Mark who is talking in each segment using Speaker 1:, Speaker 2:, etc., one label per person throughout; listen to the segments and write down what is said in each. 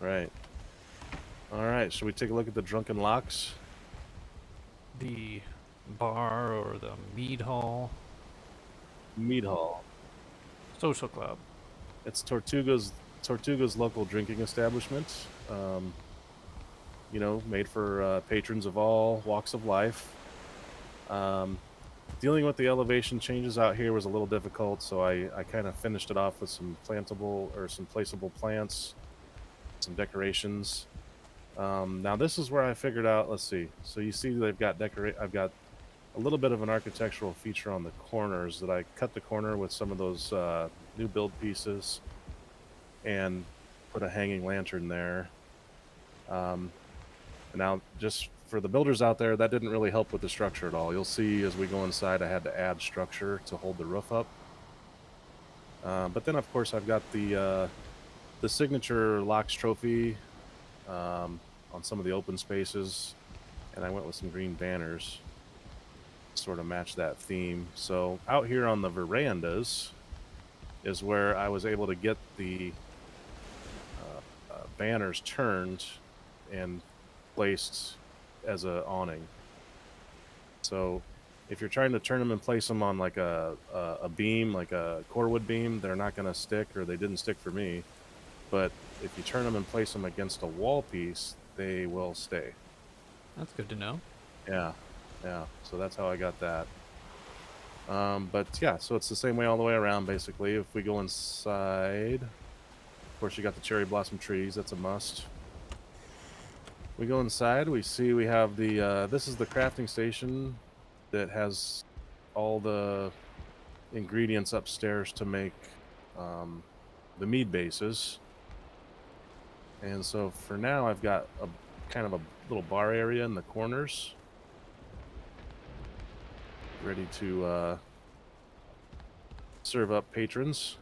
Speaker 1: Right. All right. Should we take a look at the Drunken Lox?
Speaker 2: The bar or the mead hall,
Speaker 1: Mead Hall.
Speaker 2: social club.
Speaker 1: It's Tortuga's local drinking establishment. Made for patrons of all walks of life. Um, Dealing with the elevation changes out here was a little difficult, so I kind of finished it off with some plantable or some placeable plants, some decorations. Now this is where I figured out. Let's see. So you see, they've got decorate. I've got a little bit of an architectural feature on the corners that I cut the corner with some of those new build pieces and put a hanging lantern there. Um, and now, just for the builders out there, that didn't really help with the structure at all. You'll see as we go inside, I had to add structure to hold the roof up. But then, of course, I've got the signature Lox trophy on some of the open spaces, and I went with some green banners to sort of match that theme. So out here on the verandas is where I was able to get the banners turned and placed as a awning. So if you're trying to turn them and place them on like a beam, like a corewood beam, they're not going to stick, or they didn't stick for me. But if you turn them and place them against a wall piece, they will stay.
Speaker 2: That's good to know.
Speaker 1: Yeah, yeah. So that's how I got that. But yeah, so it's the same way all the way around, basically. If we go inside, of course, you got the cherry blossom trees. That's a must. We go inside. We see we have the. This is the crafting station that has all the ingredients upstairs to make the mead bases. And so for now, I've got a kind of a little bar area in the corners, ready to serve up patrons.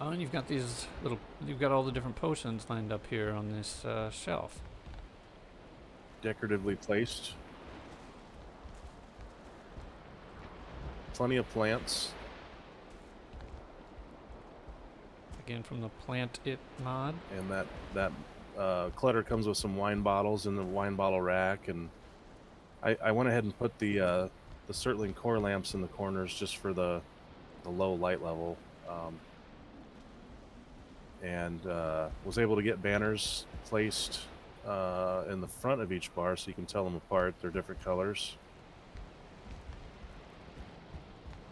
Speaker 2: Oh, and you've got all the different potions lined up here on this shelf.
Speaker 1: Decoratively placed. Plenty of plants.
Speaker 2: Again, from the Plant It mod.
Speaker 1: And that clutter comes with some wine bottles in the wine bottle rack. And I went ahead and put the Surtling core lamps in the corners just for the low light level. And was able to get banners placed in the front of each bar so you can tell them apart. They're different colors.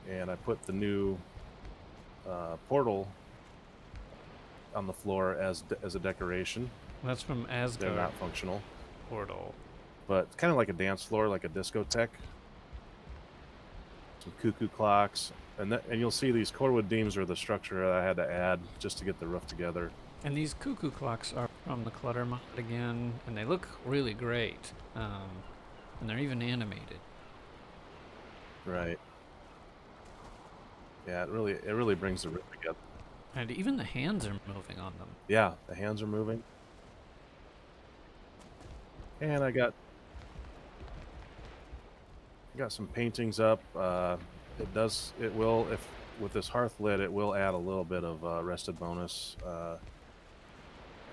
Speaker 1: And I put the new portal on the floor as a decoration.
Speaker 2: That's from
Speaker 1: They're
Speaker 2: Asgard
Speaker 1: not functional,
Speaker 2: portal.
Speaker 1: but it's kind of like a dance floor, like a discotheque. Some cuckoo clocks, and you'll see these corewood beams are the structure I had to add just to get the roof together.
Speaker 2: And these cuckoo clocks are from the Clutter mod again, and they look really great. And they're even animated.
Speaker 1: Right. Yeah, it really brings the roof together.
Speaker 2: And even the hands are moving on them.
Speaker 1: Yeah, the hands are moving. And I got some paintings up. It will, if with this hearth lit, it will add a little bit of rested bonus.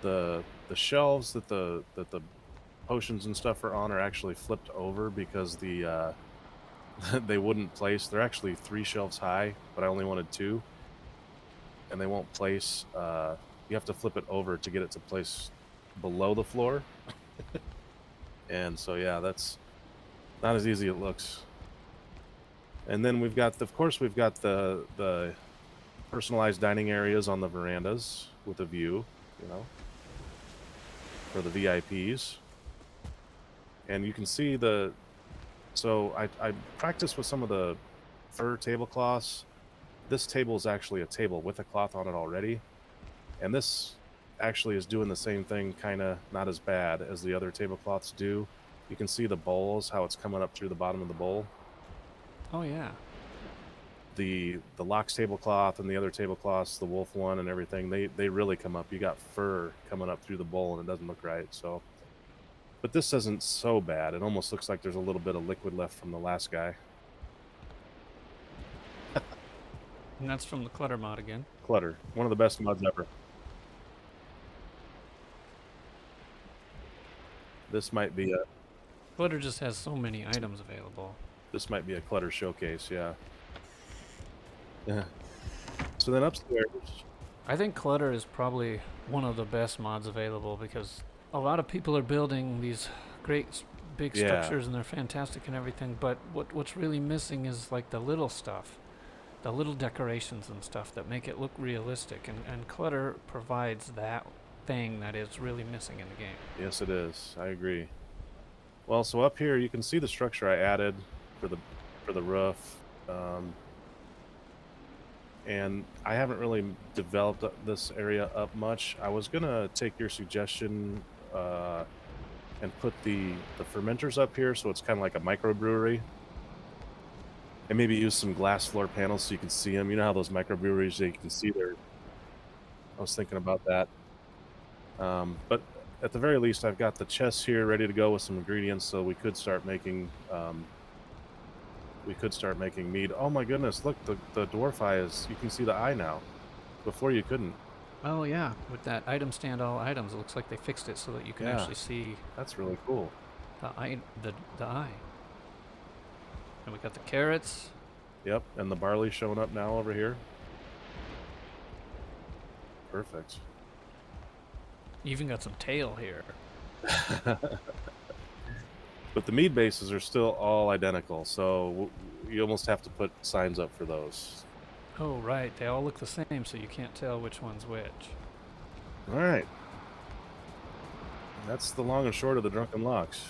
Speaker 1: The shelves that the potions and stuff are on are actually flipped over because they wouldn't place. They're actually 3 shelves high, but I only wanted 2, and they won't place. You have to flip it over to get it to place below the floor. And so yeah, that's not as easy as it looks. And then of course, we've got the personalized dining areas on the verandas with a view, you know, for the VIPs. And you can see so I practiced with some of the fur tablecloths. This table is actually a table with a cloth on it already. And this actually is doing the same thing, kind of not as bad as the other tablecloths do. You can see the bowls, how it's coming up through the bottom of the bowl.
Speaker 2: Oh, yeah.
Speaker 1: The Lox tablecloth and the other tablecloths, the wolf one and everything, they really come up. You got fur coming up through the bowl, and it doesn't look right. So, but this isn't so bad. It almost looks like there's a little bit of liquid left from the last guy.
Speaker 2: And that's from the Clutter mod again.
Speaker 1: Clutter, one of the best mods ever. This might be a
Speaker 2: Clutter just has so many items available.
Speaker 1: clutter showcase. Yeah. Yeah. So then upstairs.
Speaker 2: I think Clutter is probably one of the best mods available because a lot of people are building these great big
Speaker 1: Yeah.
Speaker 2: structures and they're fantastic and everything, but what's really missing is like the little stuff, the little decorations and stuff that make it look realistic, and Clutter provides that thing that is really missing in the game.
Speaker 1: Yes, it is. I agree. Well, so up here you can see the structure I added for the roof. And I haven't really developed this area up much. I was gonna take your suggestion and put the fermenters up here, so it's kind of like a microbrewery, and maybe use some glass floor panels so you can see them. You know how those microbreweries you can see their. I was thinking about that, but at the very least, I've got the chests here ready to go with some ingredients, so we could start making. We could start making mead. Oh my goodness! Look, the dwarf eye is. You can see the eye now. Before you couldn't.
Speaker 2: Oh yeah, with that item stand all items, it looks like they fixed it so that you can
Speaker 1: Yeah,
Speaker 2: actually see
Speaker 1: that's really cool.
Speaker 2: the eye. And we got the carrots.
Speaker 1: Yep, and the barley showing up now over here. Perfect.
Speaker 2: You even got some tail here.
Speaker 1: But the mead bases are still all identical, so you almost have to put signs up for those.
Speaker 2: Oh right, they all look the same, so you can't tell which one's which.
Speaker 1: All right. That's the long and short of the Drunken Lox.